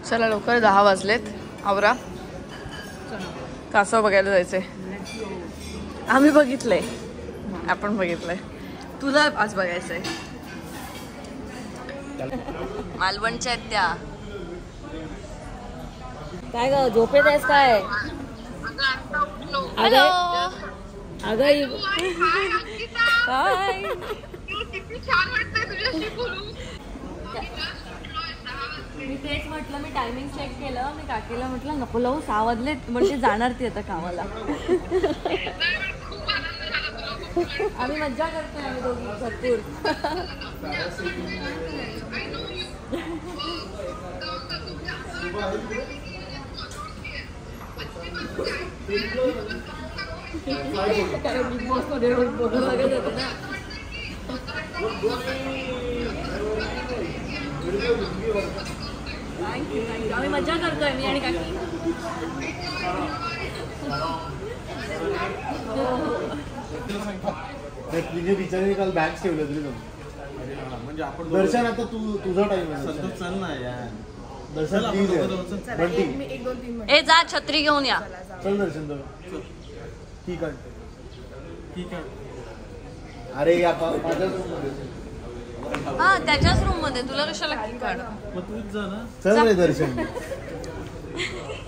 चला लवकर 10 वाजलेत. आवरा. कासव बघायला जायचंय. आम्ही बघितलंय. आपण बघितलंय. तुला आज बघायचंय. मालवणच्या आहेत त्या. काय ग झोपेत आहेस काय? हॅलो. अगं हाय. मी तेच म्हटलं, मी टायमिंग चेक केलं. मी काकीला म्हटलं नको लावू 6 वाजलेत म्हणजे जाणार ती आता कामाला. आम्ही मज्जा करतोय आम्ही दोघी भरपूर. बिग बॉस मध्ये रोज बघत होते ना. Thank you thank you. आम्ही मज्जा करतोय मी आणि काकी. तुझे बिचारी काल बॅग ठेवलं तरी म्हणजे आपण दर्शन आता तुझा टाइम आहे. चल ना यार दर्शन. ए जा छत्री घेऊन या. चल दर्शन तर ठीक आहे. अरे या माझ्या हा त्याच्याच रूम मध्ये. तुला कशाला काढ. चल रे दर्शन.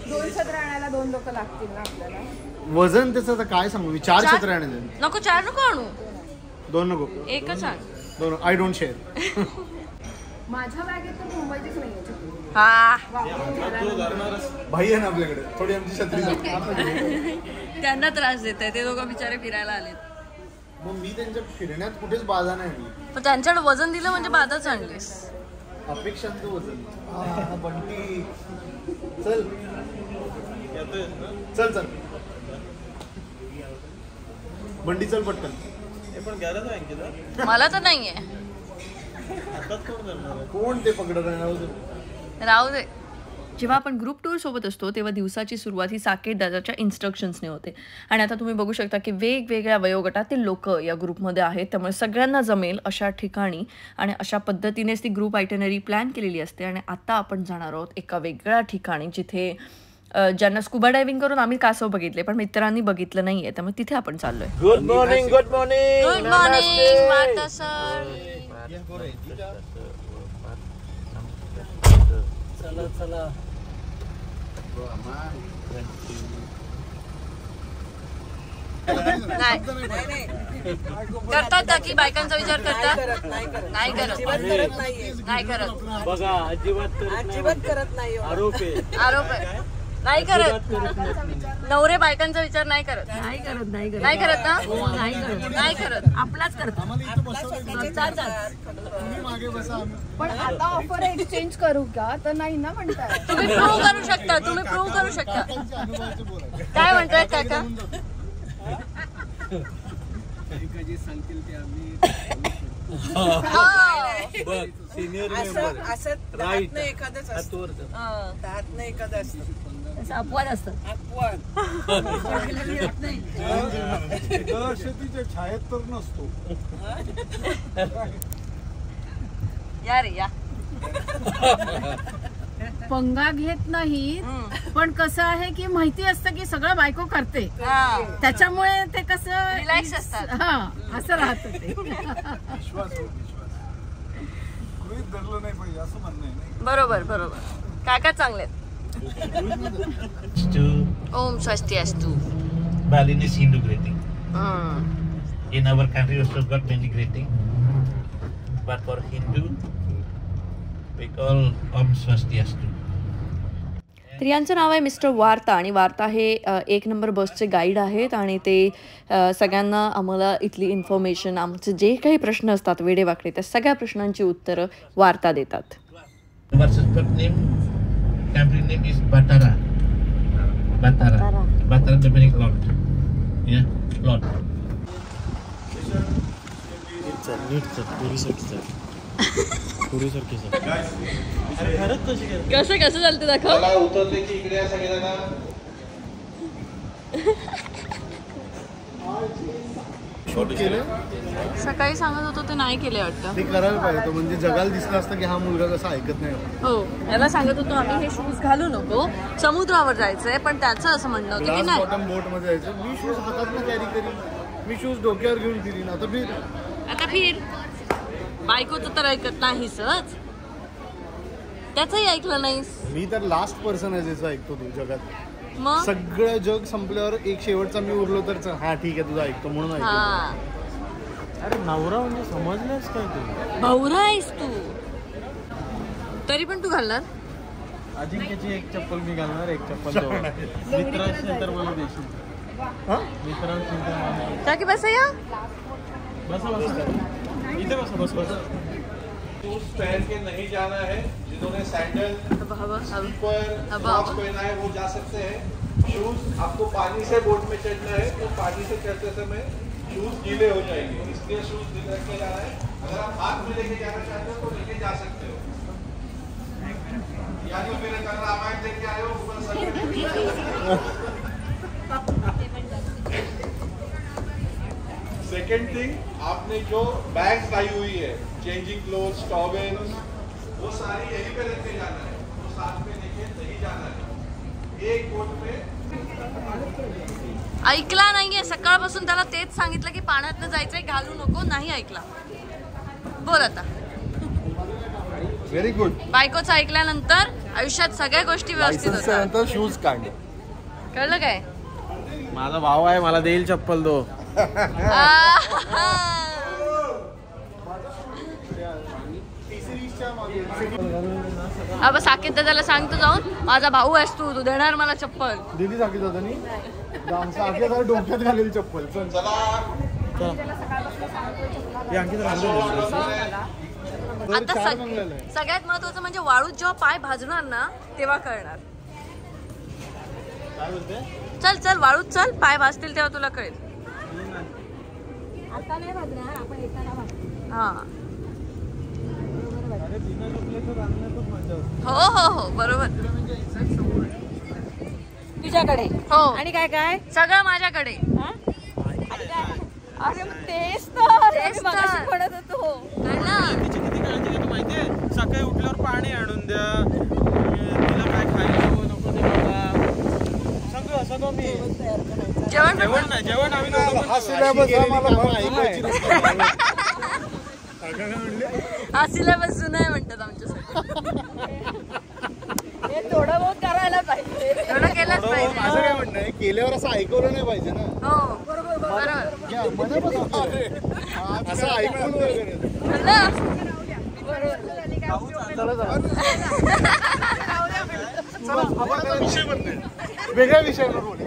2 छत्र आणायला 2 लोक लागतील ना आपल्याला. वजन त्याचं काय सांगू मी. 4 छत्र आणायचे. नको 4 नको आणू. 2 नको. एकच आण. 2. I don't share. माझ्या बॅगेत तर मुंबईचीच नाहीये. हा भाई आहे ना आपल्याकडे. थोडी आमची छत्री. त्यांना त्रास देत आहे. ते दोघं बिचारे फिरायला आलेत. मग मी त्यांच्या फिरण्यात कुठेच बाधा नाही. पण त्यांच्याकडे वजन दिलं म्हणजे बाधाच आणलीस. अपेक्षांचं वजन. बंटी चल चल चल बंटी चल पटकन. मला तर नाहीये. कोण ते पकडत आहे. राहू दे. जेव्हा आपण ग्रुप टूर सोबत असतो तेव्हा दिवसाची सुरुवात ही साकेत दादाच्या इन्स्ट्रक्शन्सने होते. आणि आता तुम्ही बघू शकता की वेगवेगळ्या वयोगटातील लोक या ग्रुपमध्ये आहेत. त्यामुळे सगळ्यांना जमेल अशा ठिकाणी आणि अशा पद्धतीनेच ती ग्रुप आयटनरी प्लॅन केलेली असते. आणि आता आपण जाणार आहोत एका वेगळ्या ठिकाणी जिथे ज्यांना स्कुबा डायव्हिंग करून आम्ही कासव बघितले पण मित्रांनी बघितलं नाहीये. त्यामुळे तिथे आपण चाललोय. Good morning. Good morning. Good morning माता सर. चला चला. करतात का की बायकांचा विचार करतात. नाही करत. बघा अजिबात करत नाही. आरोप आहे. नाही करत. नवरे बायकांचा विचार नाही करत. नाही करत ना. नाही करत. आपलाच करतो. पण आता ऑफर एक्सचेंज करू का तर नाही ना म्हणताय. तुम्ही प्रूव्ह करू शकता. काय म्हणताय काका. Senior member right. एखादंच अपवाद असतात. शेतीच्या छायेत तर नसतो. या रे या. पंगा घेत नाही. पण कसं आहे की माहिती असतं की सगळं बायको करते. त्याच्यामुळे ते कसं रिलॅक्स असतात. हा असं राहतं ते. बरोबर. काका चांगले. ओम स्वस्ति अस्तु. Balinese Hindu greeting. In our country, we also got many greeting, but for Hindu, we call Om Swastiastu. तर यांचं नाव आहे मिस्टर वार्ता आणि वार्ता हे 1 नंबर बसचे गाईड आहेत आणि ते सगळ्यांना आम्हाला इथली इन्फॉर्मेशन आमचे जे काही प्रश्न असतात वेडेवाकडे त्या सगळ्या प्रश्नांची उत्तरं वार्ता देतात. Our Sanskrit name, country name is Batara. Batara the meaning Lord. Yeah, Lord. कसं चालतं दाखव. शूट केलं सकाळी सांगत होतो ते नाही केले वाटतं. ते करायला पाहिजे होतं, म्हणजे जगाला दिसलं असतं की हा मुलगा कसा ऐकत नाही. हो, याला सांगत होतो आम्ही हे शूज घालू नको, समुद्रावर जायचंय, पण त्याचं असं म्हणणं होतं की ग्लास नाही. बॉटम बोट मध्ये जायचं. मी शूज हातात कॅरी करीन, मी शूज डोक्यावर घेऊन फिरीन. आता फिर बायकोचं तर ऐकत नाहीस, त्याचंही ऐकलं नाहीस. मी तर लास्ट पर्सन आहे ज्याचं ऐकतो तू जगात. मग सगळं जग संपल्यावर एक शेवटचा मी उरलो तर हा ठीक आहे तुझा ऐकतो म्हणून ऐकतो. हा, अरे नवरा म्हणजे समजलंच काय तू? भावरा आहेस तू, तरी पण तू घालणार. अजिंक्यची एक चप्पल मी घालणार, एक चप्पल मित्रांशी तर मला देशील. मित्रांशी जा की बसा या. बसा इथे बसा. शूज पहन के नहीं जाना है, जिन्होंने सैंडल स्लीपर सॉक्स पहना है वो जा सकते हैं. शूज आपको पानी से बोट में चढ़ना है तो पानी से चढ़ते समय शूज गीले हो जाएंगे, इसलिए शूज रख के जाना है. अगर आप हाथ में लेके जाना चाहते हो तो लेके जा सकते हो. या तो फिर कल रामायण देख के आए हो ऊपर सब. सेकेंड थिंग, आपने जो बैग्स लाई हुई है, चेंजिंग क्लोथ्स, टॉवेल्स, वो सारी यहीं पे रख के जाना है, वो साथ में लेके नहीं जाना है. एक बोट में ऐकला नाहीये, सकाळपासून त्याला तेच सांगितलं की पाण्यातनं जायचंय, घालू नको, नाही ऐकला. बोल आता. Very good. बायकोचं ऐकल्यानंतर आयुष्यात सगळ्या गोष्टी व्यवस्थित होतात. शूज काढ. कळलं काय? माझा भाऊ आहे, मला देईल चप्पल दो. अब साकेत दादाला सांगतो जाऊन, माझा भाऊ आहेस तू देणार मला चप्पल. दिली साकेत दादानी साकेत दादा डोक्यात घालेली चप्पल. आता सगळ्यात महत्वाचं म्हणजे वाळूत जेव्हा पाय भाजणार ना तेव्हा कळणार. चल चल वाळूत चल, पाय भाजतील तेव्हा तुला कळेल. हा हो हो हो बरोबर. तुझ्याकडे हो आणि काय काय सगळं माझ्याकडे. अरे तेच तर म्हणत होतो. किती काळजी घेतो माहितीये. सकाळी उठल्यावर पाणी आणून द्या, तिला काय खायला नको ते बघा, सगळं मी. जेवण आम्ही हा सिलेबस जुना आहे म्हणतात आमच्यासाठी. हे थोडं बहुत करायला पाहिजे. थोडं केलंच पाहिजे. माझं काय म्हणणं आहे, केल्यावर असं ऐकवलं नाही पाहिजे ना. हो बरोबर. असं ऐकून विषय पण नाही, वेगळ्या विषयावर बोलू.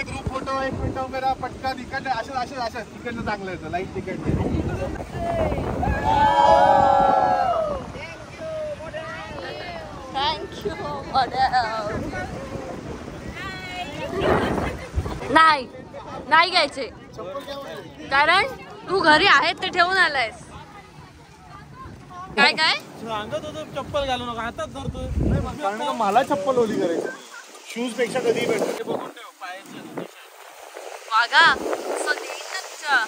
ग्रुप फोटो 1 मिनिट वगैरे पटकन इकडनं अशा तिकडनं चांगलं येतं. लाईट तिकडनं. थँक्यू. नाही घ्यायचे, कारण तू घरी आहेत ते ठेवून आलायस. काय सांगत होतो चप्पल घालू नका, हातात धरतो. कारण मला चप्पल ओली करायची. शूज पेक्षा कधी भेटते बघून ठेव. वागा देईन ना तुझ्या.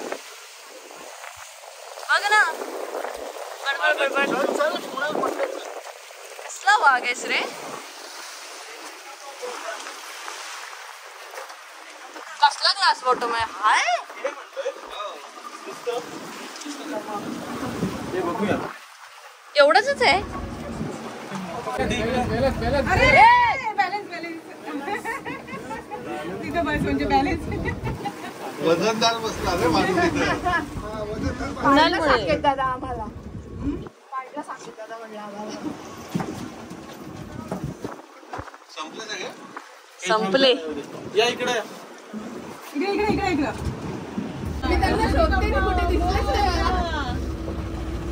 बघ ना कसला वाघ आहेस रे. कसला ग्लास बॉटम आहे हाय. एवढंच आहे. वजनदार बसला रे माणूस तिथे. संपले. या इकडे.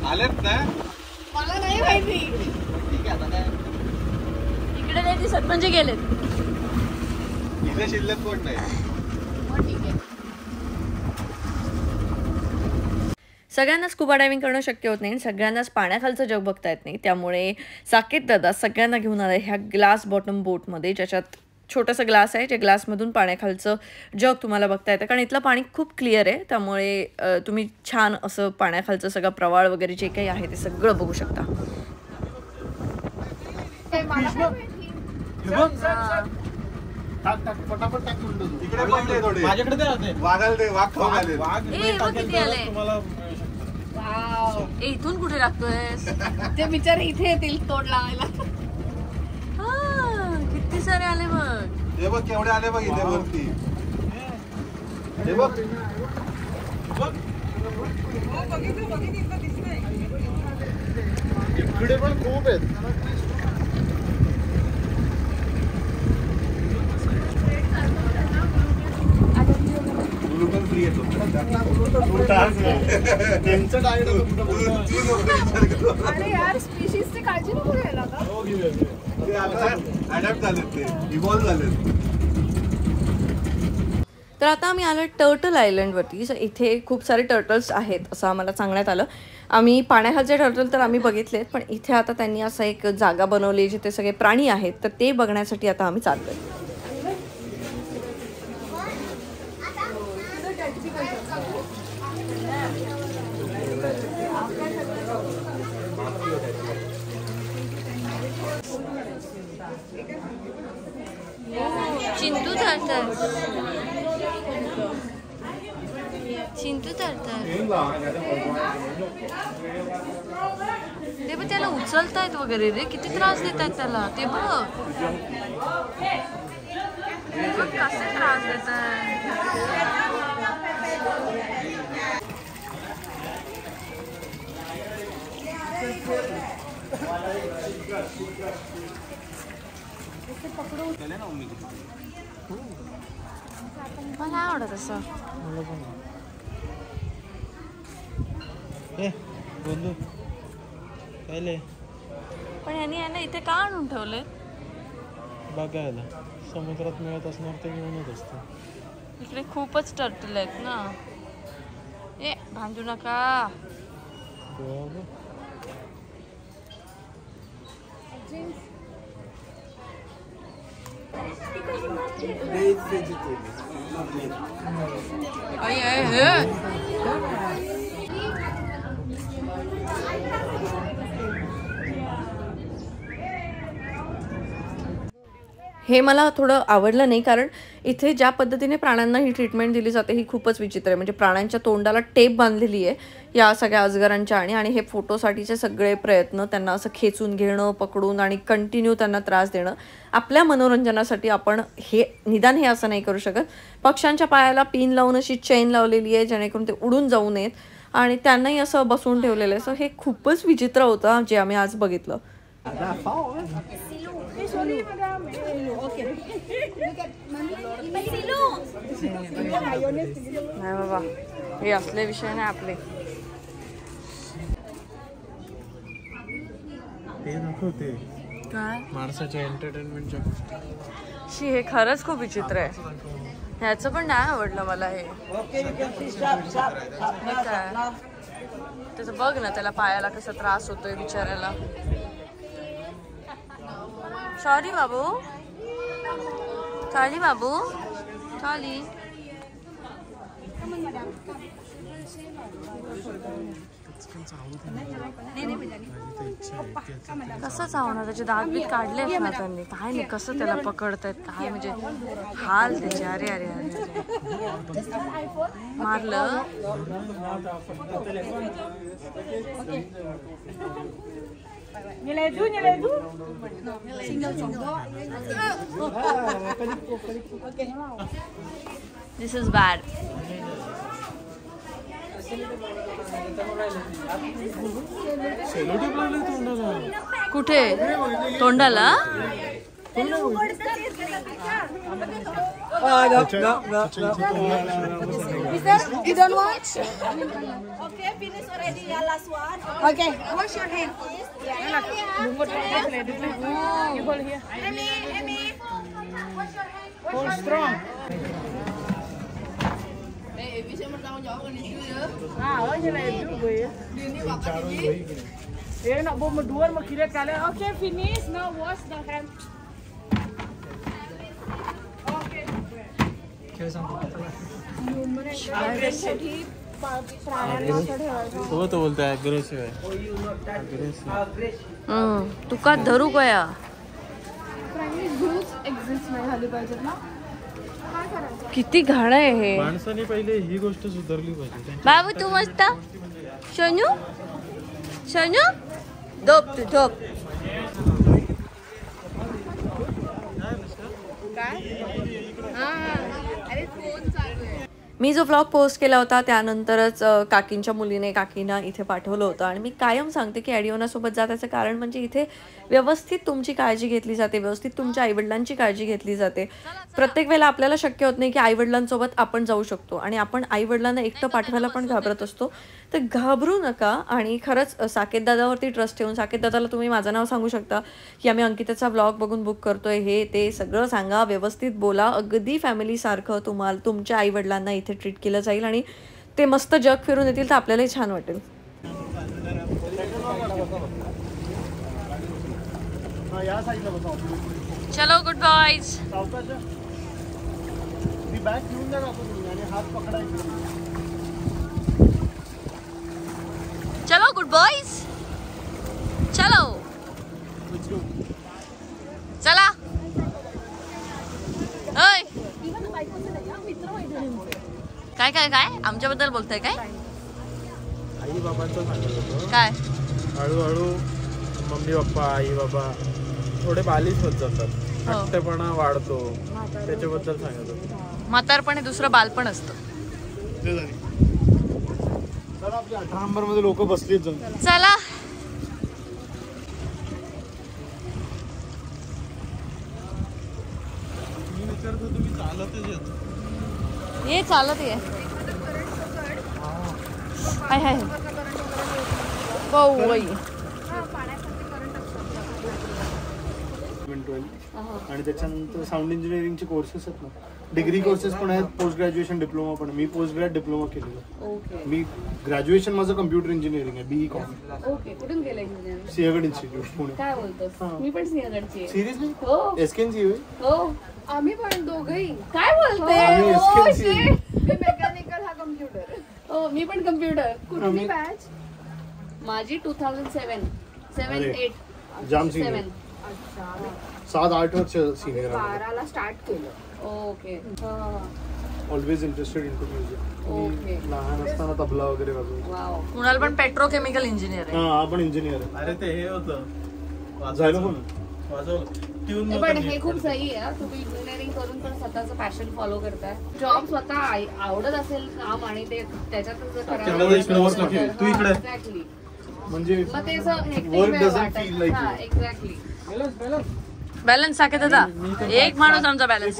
आलेत ना. मला नाही माहिती. इकडे नाही दिसत म्हणजे गेलेत. इथे शिल्लक कोण नाही. सगळ्यांना स्कुबा डायव्हिंग करणं शक्य होत नाही आणि सगळ्यांनाच पाण्याखालचं जग बघता येत नाही. त्यामुळे साकेत दादा सगळ्यांना घेऊन आले ह्या ग्लास बॉटम बोटमध्ये, ज्याच्यात छोटासा ग्लास आहे, जे ग्लासमधून पाण्याखालचं जग तुम्हाला बघता येतं, कारण इथलं पाणी खूप क्लिअर आहे, त्यामुळे तुम्ही छान असं पाण्याखालचं सगळं प्रवाळ वगैरे जे काही आहे ते सगळं बघू शकता. माझ्याकडे ते वाघाला दे, वाघ खाऊ घालेल. तुम्हाला इथून कुठे लागतोय? ते बिचारे इथे येतील तोड लावायला. किती सारे आले बघ. हे बघ केवढे आले बघ इथे वरती. हे बघ इकडे पण खूप आहेत. अरे यार स्पीशीजची काळजी नको घ्यायला का? अडॅप्ट झालेत, ते इव्हॉल्व झालेत. तर आता आम्ही आलो टर्टल आयलंडवरती. इथे खूप सारे टर्टल्स आहेत असं आम्हाला सांगण्यात आलं. आम्ही पाण्याखालचे टर्टल तर आम्ही बघितलेत, पण इथे आता त्यांनी असं एक जागा बनवली जिथे सगळे प्राणी आहेत, तर ते बघण्यासाठी आता आम्ही चाललोय. चिंटू तरतर, चिंटू तरतर. ते पण त्याला उचलतायत वगैरे रे, किती त्रास देतात त्याला. ते बघ कसे त्रास देतात. मला आवडत असं. पण यांनी यांना इथे का आणून ठेवले? बघायला समुद्रात मिळत असणार ते घेऊनच असतं. इकडे खूपच टर्टल आहेत ना. ए भांडू नका. हे मला थोडं आवडलं नाही, कारण इथे ज्या पद्धतीने प्राण्यांना ही ट्रीटमेंट दिली जाते ही खूपच विचित्र आहे. म्हणजे प्राण्यांच्या तोंडाला टेप बांधलेली आहे या सगळ्या अजगरांच्या, आणि हे फोटोसाठीचे सगळे प्रयत्न, त्यांना असं खेचून घेणं, पकडून आणि कंटिन्यू त्यांना त्रास देणं. आपल्या मनोरंजनासाठी आपण हे निदान हे असं नाही करू शकत. पक्ष्यांच्या पायाला पिन लावून अशी चेन लावलेली आहे जेणेकरून ते उडून जाऊ नयेत, आणि त्यांनाही असं बसवून ठेवलेलं आहे. सो हे खूपच विचित्र होतं जे आम्ही आज बघितलं. नाही बाबा, हे असले विषय नाही आपले. ते दाखवते काय माणसाच्या एंटरटेनमेंटच्या गोष्टी. हे खरंच खूप विचित्र आहे. ह्याचं पण नाही आवडलं मला. हे काय त्याचं बघ ना, त्याला पायाला कसा त्रास होतोय बिचाऱ्याला. सॉरी बाबू, सॉरी बाबू, सॉरी. कसं चावणार? त्याचे दात बीत काढलेत ना त्यांनी. काय नाही, कसं त्याला पकडतायत काय, म्हणजे हाल त्याचे. अरे अरे अरे मारलं. दिस इज बॅड. कुठे? तोंडाला? You don't watch? Okay, finish already. Yeah, last one. Okay, wash your hand, please. Yeah. You hold here. Amy. Wash your hand. Hold strong. Nak bawa berdua, mau kira kalian. Okay, finish. Now wash the hand. तो बोलतोय aggressive आहे. तुका धरू गया किती घाण आहे हे. माणसाने पहिले ही गोष्ट सुधारली पाहिजे. बाबू तू मस्त. सोनू सोनू झोप तू झोप. मी जो व्लॉग पोस्ट केला होता त्यानंतरच काकींच्या मुलीने काकींना इथे पाठवलं होतं. आणि मी कायम सांगते की ॲडिओनासोबत जाण्याचं कारण म्हणजे इथे व्यवस्थित तुमची काळजी घेतली जाते, व्यवस्थित तुमच्या आईवडिलांची काळजी घेतली जाते. प्रत्येक वेळेला आपल्याला शक्य होत नाही की आईवडिलांसोबत आपण जाऊ शकतो आणि आपण आईवडिलांना एकटं पाठवायला पण घाबरत असतो. तर घाबरू नका आणि खरंच साकेत दादावरती ट्रस्ट ठेवून साकेत दादाला तुम्ही माझं नाव सांगू शकता की आम्ही अंकिताचा व्लॉग बघून बुक करतोय, हे ते सगळं सांगा, व्यवस्थित बोला. अगदी फॅमिलीसारखं तुम्हाला तुमच्या आईवडिलांना इथे ट्रीट केलं जाईल आणि ते मस्त जग फिरून येतील तर आपल्यालाही छान वाटेल. चलो गुड बॉयज. चलो गुड बॉयज. चलो चला. काय काय काय आमच्याबद्दल बोलताय काय? आई बाबांचं सांगत होतो. काय हळूहळू मम्मी पप्पा आई बाबा थोडे बालिश होत जातात, हट्टपणा वाढतो, त्याच्याबद्दल सांगत होतो. म्हातारपण हे दुसरं बालपण असतं. आपल्या 18 नंबर मध्ये लोक बसलीच जाऊन. चला मी विचारतो तुम्ही चालतच येतो. ये चालत ये. हाय हाय आणि त्याच्यानंतर साऊंड इंजिनिअरिंगचे कोर्सेस आहेत ना, डिग्री कोर्सेस पण आहेत, पोस्ट ग्रॅज्युएशन डिप्लोमा पण. मी पोस्ट ग्रॅड डिप्लोमा केलेलं. मी ग्रॅज्युएशन माझं कम्प्युटर इंजिनिअरिंग आहे, बीई कॉम. ओके, कुठून केलं इंजिनिअरिंग? सिंहगड इन्स्टिट्यूट पुणे. काय बोलतोस? मी पण सिंहगडची आहे. सिरियसली? हो एसकेएनसी हो, आम्ही पण दोघंही. काय बोलते? एसकेएनसी. मेकॅनिकल हा कम्प्युटर. हो, मी पण कम्प्युटर. कुठली बॅच? माझी 2007 7-8 जाम सिनियर. 7-8 वर्ष सिनियर. 12ला स्टार्ट केलं. Okay. Always interested in to music. लहान असताना तबला वगैरे वाजवतो. वाव. कुणाल पण पेट्रोकेमिकल इंजिनियर आहे. हा, आपण इंजिनियर आहे. अरे ते हे होतं झालं पण ट्यून. पण हे खूप सही आहे. तुम्ही इंजिनिअरिंग करून पण स्वतःचं पॅशन फॉलो करताय. जॉब स्वतः आवडत असेल काम आणि ते त्याच्यातच करायला. तू इकडे एक्झॅक्टली. म्हणजे मग ते असं वर्क डझंट फील लाईक. हा, एक्झॅक्टली. बॅलन्स साकेत दादा. एक माणूस आमचा बॅलन्स.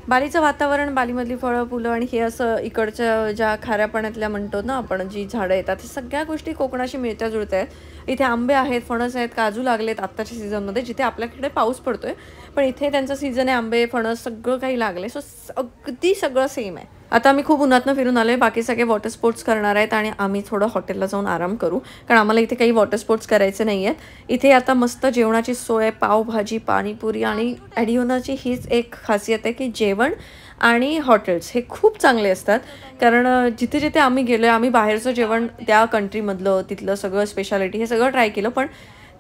बालीचं वातावरण, बालीमधली फळं फुलं आणि हे असं इकडच्या ज्या खाऱ्या पाण्यातल्या म्हणतो ना आपण, जी झाडं येतात, हे सगळ्या गोष्टी कोकणाशी मिळत्या जुळत्या आहेत. इथे आंबे आहेत, फणस आहेत, काजू लागलेत आत्ताच्या सीझनमध्ये, जिथे आपल्याकडे पाऊस पडतोय पण इथे त्यांचं सीझन आहे. आंबे फणस सगळं काही लागले. सो अगदी सगळं सेम आहे. आता आम्ही खूप उन्हातनं फिरून आलो आहे. बाकी सगळे वॉटर स्पोर्ट्स करणार आहेत आणि आम्ही थोडं हॉटेलला जाऊन आराम करू, कारण आम्हाला इथे काही वॉटर स्पोर्ट्स करायचे नाही आहेत. इथे आता मस्त जेवणाची सोय, पावभाजी, पाणीपुरी. आणि ॲडिओनाची हीच एक खासियत आहे की जेवण आणि हॉटेल्स हे खूप चांगले असतात. कारण जिथे जिथे आम्ही गेलो आहे, आम्ही बाहेरचं जेवण त्या कंट्रीमधलं तिथलं सगळं स्पेशालिटी हे सगळं ट्राय केलं, पण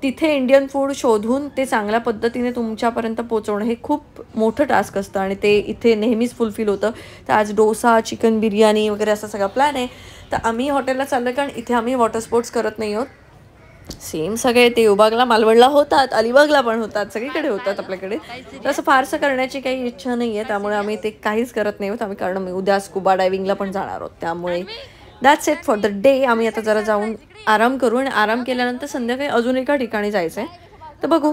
तिथे इंडियन फूड शोधून ते चांगल्या पद्धतीने तुमच्यापर्यंत पोचवणं हे खूप मोठं टास्क असतं आणि ते इथे नेहमीच फुलफिल होतं. तर आज डोसा, चिकन बिर्याणी वगैरे असा सगळा प्लॅन आहे. तर आम्ही हॉटेलला चाललो कारण इथे आम्ही वॉटर स्पोर्ट्स करत नाही आहोत. सेम सगळे देवबागला, मालवणला होतात, अलिबागला पण होतात, सगळीकडे होतात आपल्याकडे. तर असं फारसं करण्याची काही इच्छा नाही आहे, त्यामुळे आम्ही ते काहीच करत नाही आहोत आम्ही. कारण मी उद्या स्कुबा डायव्हिंगला पण जाणार आहोत, त्यामुळे that's it for the day. आम्ही आता जरा जाऊन आराम करू आणि आराम केल्यानंतर संध्याकाळी अजून एका ठिकाणी जायचं आहे, तर बघू.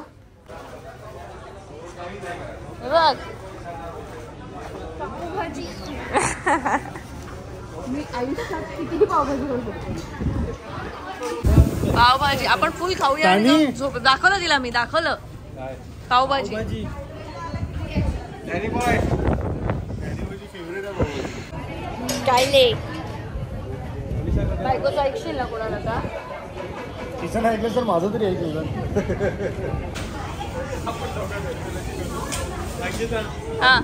पावभाजी आपण फुल खाऊया आणि झोप. दाखवलं तिला मी, दाखवलं पावभाजी. काय ले बायकोचं ऐकशील ना कोणाला का? तिचं ऐकलं तर माझं तरी ऐकलं.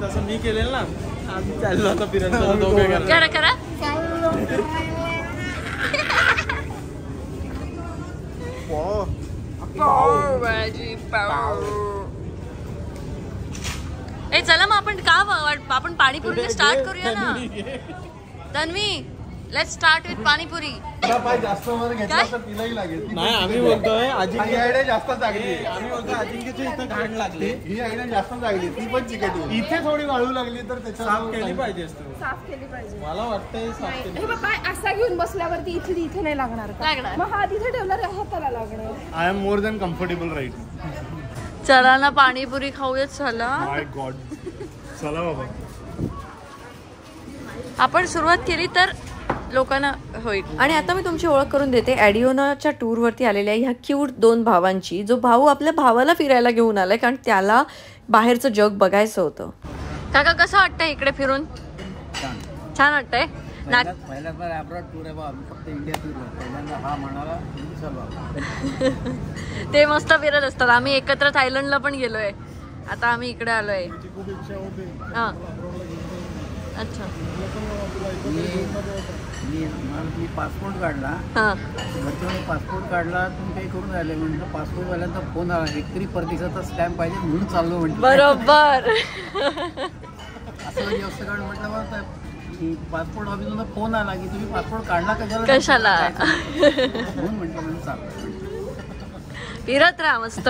तसं मी केलेलं ना, चाललो आता फिरायला दोघे करा करा. पावभाजी पाव. ए चला मग आपण पाणीपुरी स्टार्ट करूया ना. Tanvi let's start with panipuri. जास्त वर घेतला तर तिलाही लागेल. नाही आम्ही बोलतोय ही आयडिया जास्त चांगली. आम्ही बोलतोय अजिंक्यची इथं घाण लागली. ही आयडिया जास्त चांगली. ती पण चिकट इथे थोडी वाळू लागली तर त्याच्या साफ केली पाहिजे. साफ केली पाहिजे. मला वाटतंय साफ केली. हे बाबा असा घेऊन बसल्यावरती इथे नाही लागणार का? मग हा तिथे ठेवला हाताला लागणार. I am more than comfortable right. चला ना पाणीपुरी खाऊयात. चला माय गॉड. चला बाबा. आपण सुरुवात केली तर लोकांना होईल. आणि आता मी तुमची ओळख करून देते ॲडिओनाच्या टूरवरती आलेल्या ह्या क्यूट 2 भावांची. जो भाऊ आपल्या भावाला फिरायला घेऊन आलाय कारण त्याला बाहेरचं जग बघायचं होतं. काका कसं वाटतंय इकडे फिरून? छान वाटतंय. पहिल्यांदा अब्रॉड टूर आहे आम्ही फक्त इंडिया टूर. पहिल्यांदा हा म्हणाला ते मस्त फिरत असतात. आम्ही एकत्र थायलंडला पण गेलोय. आता आम्ही इकडे आलोय. हां अच्छा. मी पासपोर्ट काढला. हां पासपोर्ट काढला तुम्ही काही करून राहिले म्हटलं. पासपोर्टवाल्यांचा फोन आला एकतरी परदेशाचा स्टॅम्प पाहिजे म्हणून चाललो म्हटलं. बरोबर. असं व्यवस्था काढून म्हटलं मग पासपोर्ट ऑफिसला फोन आला की तुम्ही पासपोर्ट काढला कशाला म्हणून म्हटलं म्हणून चाललं. फिरत राहा मस्त.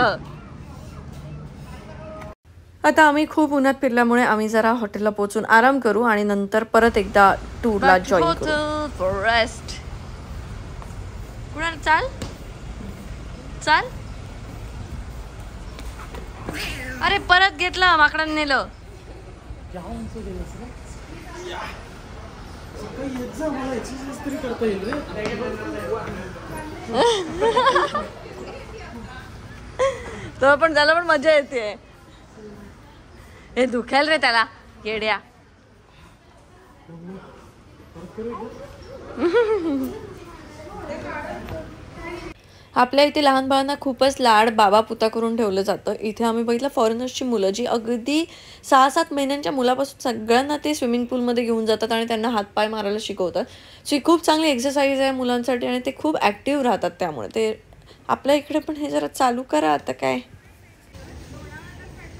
आता आम्ही खूप उन्हात फिरल्यामुळे आम्ही जरा हॉटेलला पोहोचून आराम करू आणि नंतर परत एकदा टूरला जॉईन करू. फॉरेस्ट कुणाला चाल चाल. अरे परत घेतलं माकडाने नेलं. तो पण त्याला पण मजा येते. हे दुखेल रे त्याला येड्या. आपल्या इथे लहान बाळांना खूपच लाड बाबा पुता करून ठेवलं जातं. इथे आम्ही बघितलं फॉरेनर्सची मुलं जी अगदी 6-7 महिन्यांच्या मुलापासून सगळ्यांना ते स्विमिंग पूलमध्ये घेऊन जातात आणि त्यांना हातपाय मारायला शिकवतात. सो ही खूप चांगली एक्सरसाइज आहे मुलांसाठी आणि ते खूप ॲक्टिव्ह राहतात. त्यामुळे ते आपल्या इकडे पण हे जरा चालू करा आता काय.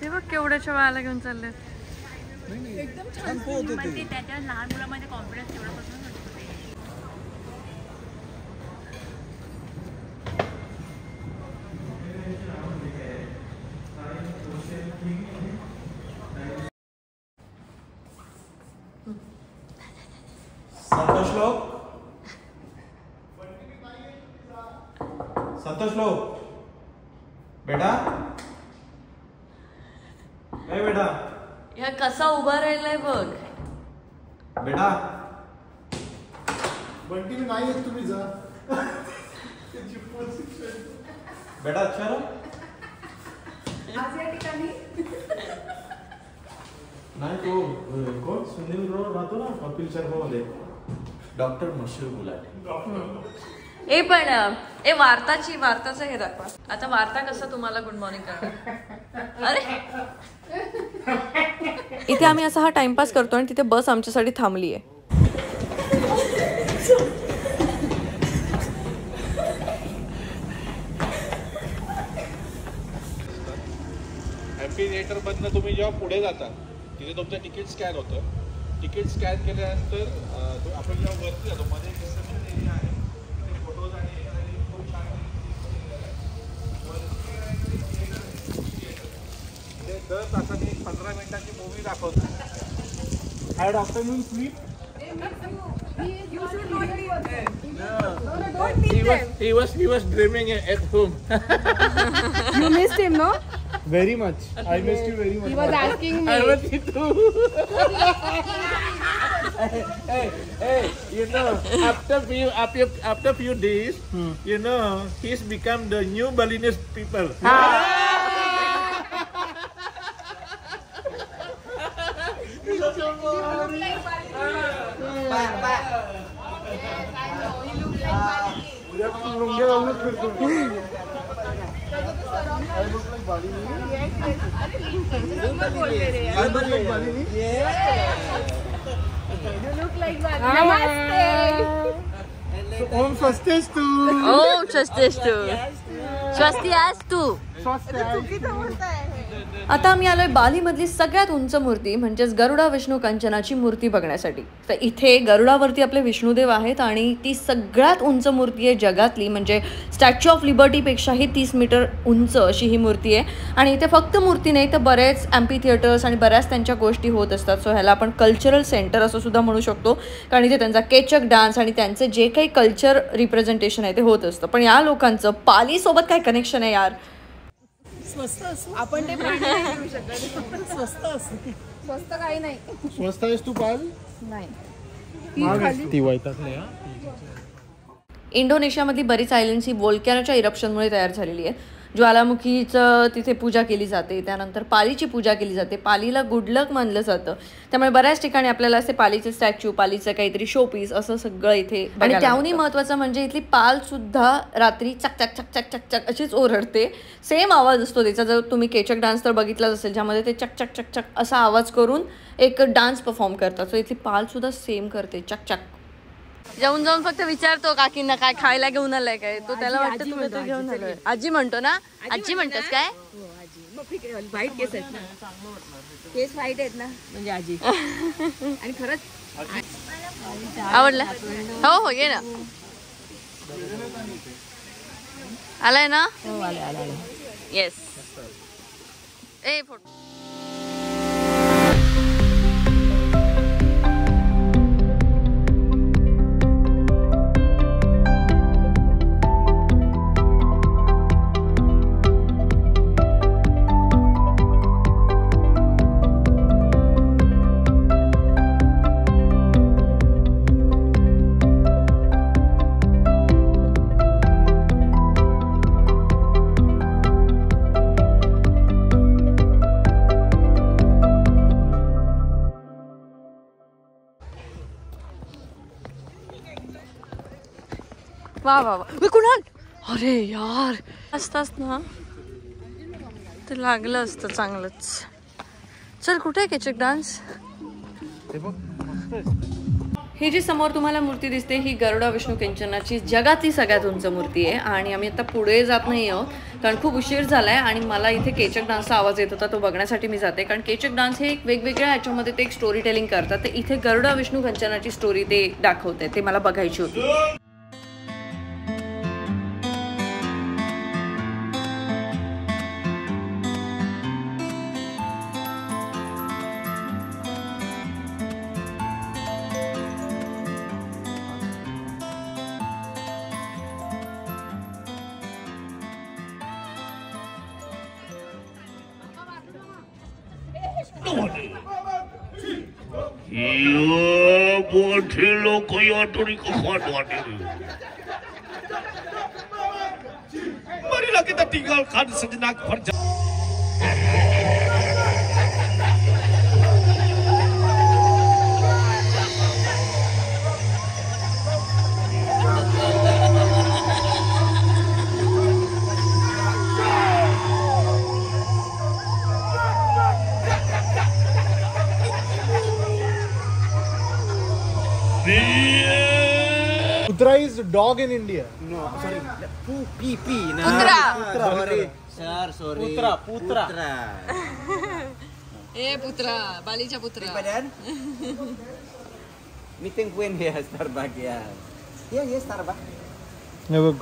ते बघ केवढ्याच्या बाळाला घेऊन चालले. एकदम छान. त्याच्या लहान मुलामध्ये कॉन्फिडन्स तेवढ्यापासून संतोष लो बेटा. ए बेटा या कसा उभा राहिलाय बघ बेटा. बंटी मी नाही येत तुम्ही जा. बेटा अच्छा ना. नाही तो कोण सुनील रोड राहतो ना कपिल शर्मा मध्ये. डॉक्टर मशहूर गुलाटी. ए पण वार्ताचं हे दाखवा. आता वार्ता कसं तुम्हाला गुड मॉर्निंग करणार. अरे इथे आम्ही असा हा टाइमपास करतो आणि तिथे बस आमच्यासाठी थांबली आहे. थिएटर मधनं तुम्ही जेव्हा पुढे जाता तिथे तुमचं तिकीट स्कॅन होतं. तिकीट स्कॅन केल्यानंतर आपण जेव्हा वरती जातो मध्ये रिसेप्शन एरिया आहे तिथे फोटोज आणि खूप छान 10 तासांनी 15 मिनिटांची मूवी दाखवतात. Had afternoon sleep. He was dreaming at home. You missed him, no? Very much. I missed you very much. He was asking me. I was you too. hey, you know, after few days, you know, he's become the new Balinese people. I look like Balini. ओम स्वस्तेस तू. ओम स्वस्तेस तू. स्वस्ती आहेस तू. आता आम्ही आलोय बालीमधली सगळ्यात उंच मूर्ती म्हणजेच गरुडा विष्णू कंचनाची मूर्ती बघण्यासाठी. तर इथे गरुडावरती आपले विष्णुदेव आहेत आणि ती सगळ्यात उंच मूर्ती आहे जगातली. म्हणजे स्टॅच्यू ऑफ लिबर्टीपेक्षाही 30 मीटर उंच अशी ही मूर्ती आहे. आणि इथे फक्त मूर्ती नाही तर बरेच ॲम्पी थिएटर्स आणि बऱ्याच त्यांच्या गोष्टी होत असतात. सो ह्याला आपण कल्चरल सेंटर असं सुद्धा म्हणू शकतो, कारण इथे त्यांचा केचक डान्स आणि त्यांचे जे काही कल्चर रिप्रेझेंटेशन आहे ते होत असतं. पण या लोकांचं पालीसोबत काय कनेक्शन आहे यार. स्वस्त असू आपण ते प्राणी नाही घेऊ शकत. स्वस्त असू. स्वस्त काही नाही. स्वस्त आहेस तू पाल. नाही ती वैतागली. इंडोनेशियामधली बरीच आयलंड्स ही वोल्कॅनोच्या इरप्शनमुळे तयार झालेली आहे. ज्वालामुखीचं तिथे पूजा केली जाते. त्यानंतर पालीची पूजा केली जाते. पालीला गुडलक मानलं जातं. त्यामुळे बऱ्याच ठिकाणी आपल्याला असे पालीचे स्टॅच्यू, पालीचं काहीतरी शोपीस असं सगळं इथे. आणि त्याहूनही महत्त्वाचं म्हणजे इथली पाल सुद्धा रात्री चक चक चक चक चक चक अशीच ओरडते. सेम आवाज असतो तिचा. जर तुम्ही केचक डान्स तर बघितलाच असेल, ज्यामध्ये ते चक चक चक चक असा आवाज करून एक डान्स परफॉर्म करतात. सो इथली पाल सुद्धा सेम करते चक चक. जाऊन जाऊन फक्त विचारतो काकींना काय खायला घेऊन आलाय काय. तो त्याला वाटतं तुम्ही तो घेऊन आलोय. आजी म्हणतो ना. आजी म्हणतोस काय. व्हाईट केस आहेत ना. केस व्हाईट आहेत ना म्हणजे आजी. आणि खरंच आवडलं. हो हो ये ना. आलाय ना. येस. ए फोटो. वा वा वा. कुणाल. अरे यार असतास ना ते लागलं असतं चांगलंच. चल कुठे आहे केचक डान्स. ही जी समोर तुम्हाला मूर्ती दिसते ही गरुडा विष्णू कंचनाची जगातली सगळ्यात उंच मूर्ती आहे. आणि आम्ही आता पुढे जात नाही आहोत कारण खूप उशीर झालाय आणि मला इथे केचक डान्सचा आवाज येत होता तो बघण्यासाठी मी जाते. कारण केचक डान्स हे एक वेगवेगळ्या ह्याच्यामध्ये ते एक स्टोरी टेलिंग करतात. ते इथे गरुडा विष्णू कंचनाची स्टोरी ते दाखवते. ते मला बघायची होती. मोठे लोक या तरी कफाट वाटेल marilah kita tinggalkan sejenak perjalanan. Putra is dog in India. No, sorry. Pipi. Putra. Sorry. Sir, sorry. Putra. पुत्रा बालीचा पुत्रा. Badan. Meeting queen ya Starbucks ya. Iya Starbucks. हे बघ.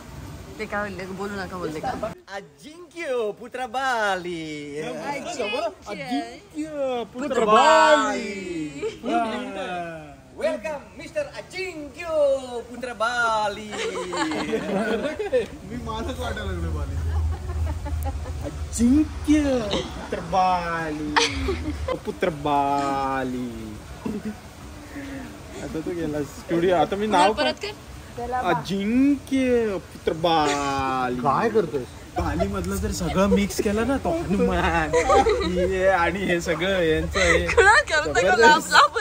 ते काय बोलले बोलू नका बोलले का. Ajinkyo Putra Bali. Ajinkyo Putra Bali. Welcome Mr. Ajinkyo Putra Bali. मी माझंच वाटायला लागलं बाली. अजिंक्य पुत्र बाली. पुत्र बाली. आता तो गेला स्टुडिओ. आता मी नाव परत कर. अजिंक्य पुत्र बाली. काय करतोय. बाली मधलं जर सगळं मिक्स केलं ना तो हनुमान आणि हे सगळं यांचं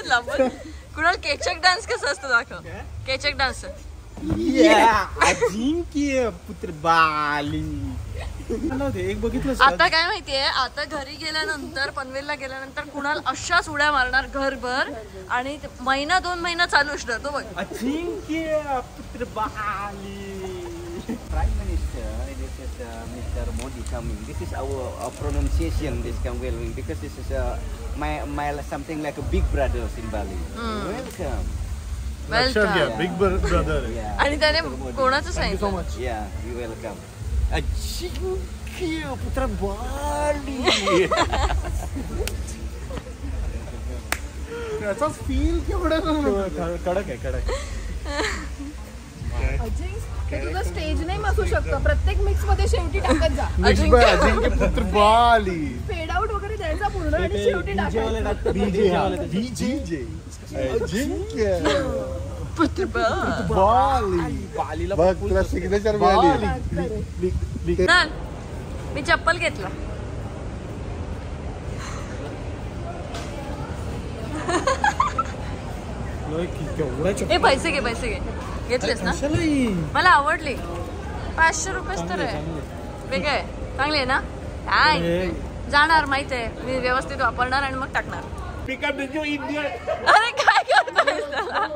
लांबून कुणाल केचक डान्स कसं असतं दाखव. केचक डान्स. अजिंक्य पुत्र बाली. एक बघितलं आता काय माहितीये, आता घरी गेल्यानंतर पनवेलला गेल्यानंतर कुणाल अशाच उड्या मारणार घरभर आणि महिना 2 महिना चालू असणार तो बघ. अजिंक्य पुत्र बाली. Prime Minister, this is Mr. Modi coming. This is our pronunciation. This come well because this is my something like a big brothers in Bali. Welcome. Welcome. Big brother. आणि त्याने कोणाचं सांगितलं? Yeah, you welcome. Ajinkya Putra Bali. त्याचा feel केवढा कडक आहे कडक. ते तुझं स्टेज नेम असू शकतं. प्रत्येक मिक्स मध्ये शेवटी टाकत जा. अजिंक्य पुत्र बाली. फेड आउट वगैरे द्यायचा पूर्ण आणि शेवटी टाकायचं. डीजे अजिंक्य पुत्र बाली. बालीला बघ तुला सिग्नेचर मिळाली. चल, मी चप्पल घेतला. ए पैसे घे घेतलेस ना? मला आवडली. 500 रुपयेच तर आहे. वेगळं आहे, चांगली आहे ना? काय जाणार माहित आहे, मी व्यवस्थित वापरणार आणि मग टाकणार. अरे काय करतोय त्याला?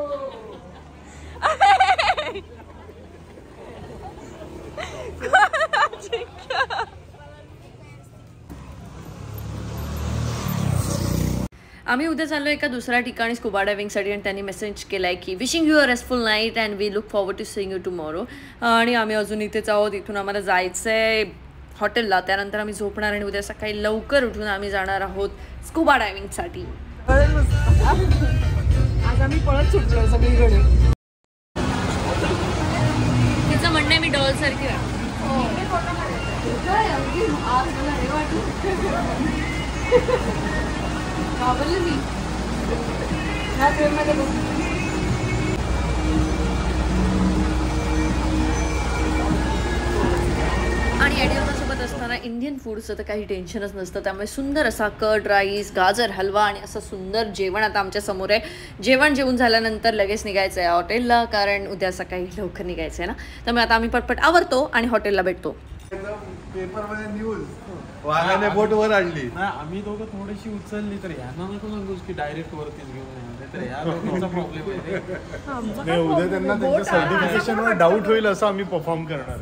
आम्ही उद्या चाललो एका दुसऱ्या ठिकाणी स्कुबा डायव्हिंगसाठी आणि त्यांनी मेसेज केलाय की wishing you a restful night and we look forward to seeing you tomorrow. आणि आम्ही अजून इथेच आहोत. इथून आम्हाला जायचंय हॉटेलला, त्यानंतर आम्ही झोपणार आणि उद्या सकाळी लवकर उठून आम्ही जाणार आहोत स्कुबा डायव्हिंगसाठी. आज आम्ही पळत सुटलो सगळीकडे. तिचं म्हणणं आहे मी डॉल सारखी मी ह्या ट्रेनमध्ये आणि ॲडिओनासोबत असताना इंडियन फूडचं तर काही टेन्शनच नसतं. त्यामुळे सुंदर असा कर्ड राईस, गाजर हलवा आणि असं सुंदर जेवण आता आमच्या समोर आहे. जेवण जेवून झाल्यानंतर लगेच निघायचं आहे हॉटेलला, कारण उद्या सकाळी लवकर निघायचं आहे ना. त्यामुळे आता आम्ही पटपट आवरतो आणि हॉटेलला भेटतो. पेपरमध्ये न्यूज वाघाने बोट वर आणली. आम्ही दोघं थोडीशी उचलली तर यांना नको सांगूस की डायरेक्ट वरतीच घेऊन येणार. या लोकांचा प्रॉब्लेम आहे. उद्या त्यांना त्यांच्या सर्टिफिकेशनवर डाऊट होईल असं आम्ही परफॉर्म करणार आहे.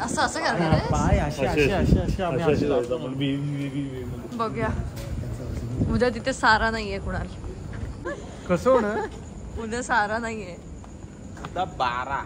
असं करणार आहे. पाय असे बघूया. उद्या तिथे सारा नाहीये कुणाल. कसं होणार? उद्या सारा नाहीये. 12